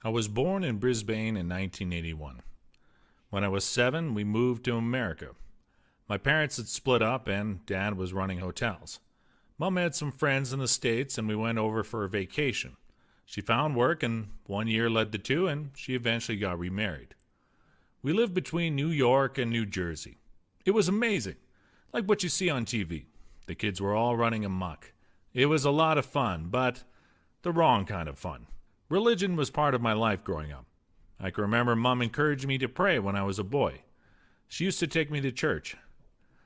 I was born in Brisbane in 1981. When I was 7, we moved to America. My parents had split up and Dad was running hotels. Mom had some friends in the States and we went over for a vacation. She found work and 1 year led to 2 and she eventually got remarried. We lived between New York and New Jersey. It was amazing, like what you see on TV. The kids were all running amok. It was a lot of fun, but the wrong kind of fun. Religion was part of my life growing up. I can remember Mom encouraging me to pray when I was a boy. She used to take me to church.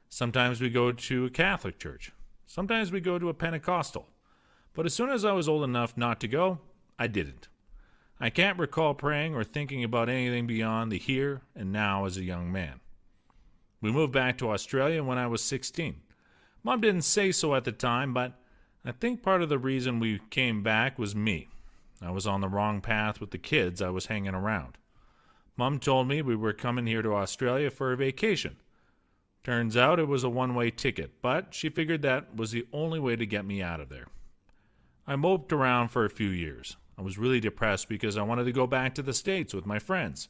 Sometimes we go to a Catholic church. Sometimes we go to a Pentecostal. But as soon as I was old enough not to go, I didn't. I can't recall praying or thinking about anything beyond the here and now as a young man. We moved back to Australia when I was 16. Mom didn't say so at the time, but I think part of the reason we came back was me. I was on the wrong path with the kids I was hanging around. Mom told me we were coming here to Australia for a vacation. Turns out it was a one-way ticket, but she figured that was the only way to get me out of there. I moped around for a few years. I was really depressed because I wanted to go back to the States with my friends.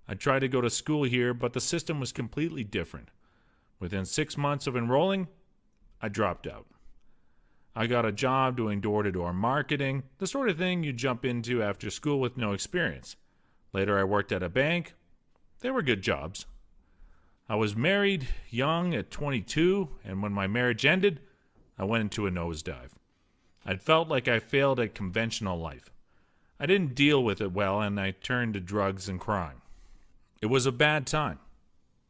I tried to go to school here, but the system was completely different. Within 6 months of enrolling, I dropped out. I got a job doing door-to-door marketing, the sort of thing you jump into after school with no experience. Later I worked at a bank. They were good jobs. I was married young at 22, and when my marriage ended, I went into a nosedive. I'd felt like I failed at conventional life. I didn't deal with it well, and I turned to drugs and crime. It was a bad time.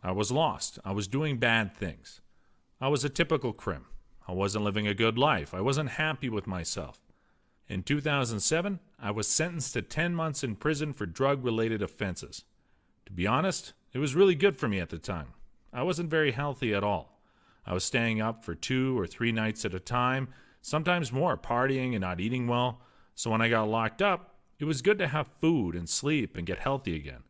I was lost. I was doing bad things. I was a typical crim. I wasn't living a good life. I wasn't happy with myself. In 2007, I was sentenced to 10 months in prison for drug-related offenses. To be honest, it was really good for me at the time. I wasn't very healthy at all. I was staying up for 2 or 3 nights at a time, sometimes more, partying and not eating well. So when I got locked up, it was good to have food and sleep and get healthy again.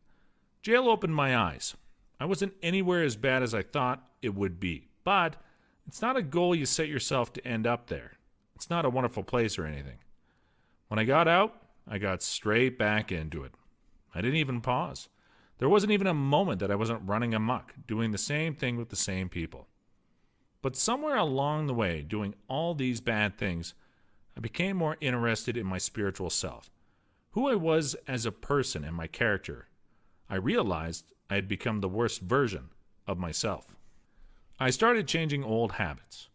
Jail opened my eyes. I wasn't anywhere as bad as I thought it would be, but it's not a goal you set yourself to end up there. It's not a wonderful place or anything. When I got out, I got straight back into it. I didn't even pause. There wasn't even a moment that I wasn't running amok, doing the same thing with the same people. But somewhere along the way, doing all these bad things, I became more interested in my spiritual self, who I was as a person and my character. I realized I had become the worst version of myself. I started changing old habits,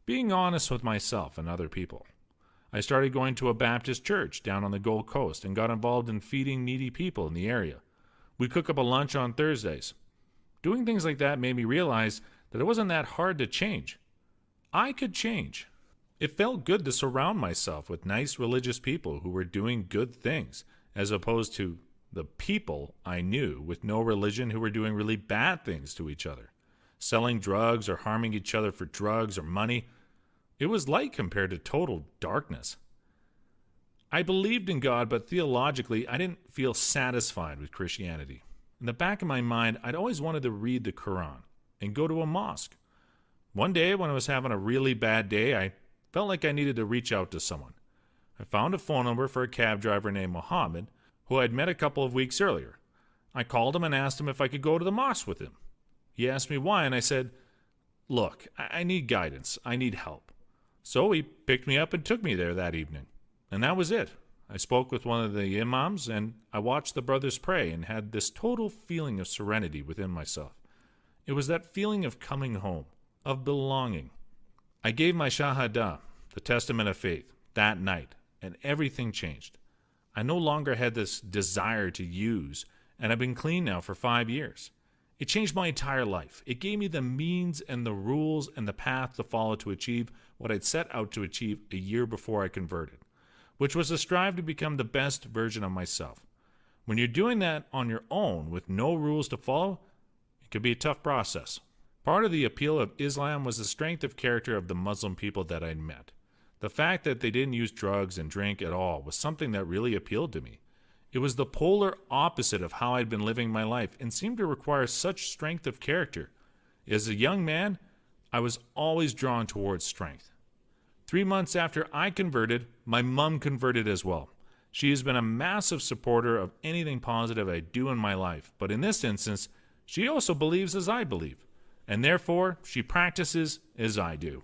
being honest with myself and other people. I started going to a Baptist church down on the Gold Coast and got involved in feeding needy people in the area. We cook up a lunch on Thursdays. Doing things like that made me realize that it wasn't that hard to change. I could change. It felt good to surround myself with nice religious people who were doing good things, as opposed to the people I knew with no religion who were doing really bad things to each other, selling drugs or harming each other for drugs or money. It was light compared to total darkness. I believed in God, but theologically, I didn't feel satisfied with Christianity. In the back of my mind, I'd always wanted to read the Quran and go to a mosque. One day, when I was having a really bad day, I felt like I needed to reach out to someone. I found a phone number for a cab driver named Mohammed, who I'd met a couple of weeks earlier. I called him and asked him if I could go to the mosque with him. He asked me why, and I said, "Look, I need guidance. I need help." So he picked me up and took me there that evening. And that was it. I spoke with one of the imams, and I watched the brothers pray and had this total feeling of serenity within myself. It was that feeling of coming home, of belonging. I gave my Shahada, the testament of faith, that night, and everything changed. I no longer had this desire to use, and I've been clean now for 5 years. It changed my entire life. It gave me the means and the rules and the path to follow to achieve what I'd set out to achieve a year before I converted, which was to strive to become the best version of myself. When you're doing that on your own with no rules to follow, it can be a tough process. Part of the appeal of Islam was the strength of character of the Muslim people that I'd met. The fact that they didn't use drugs and drink at all was something that really appealed to me. It was the polar opposite of how I'd been living my life and seemed to require such strength of character. As a young man, I was always drawn towards strength. 3 months after I converted, my mom converted as well. She has been a massive supporter of anything positive I do in my life, but in this instance, she also believes as I believe, and therefore she practices as I do.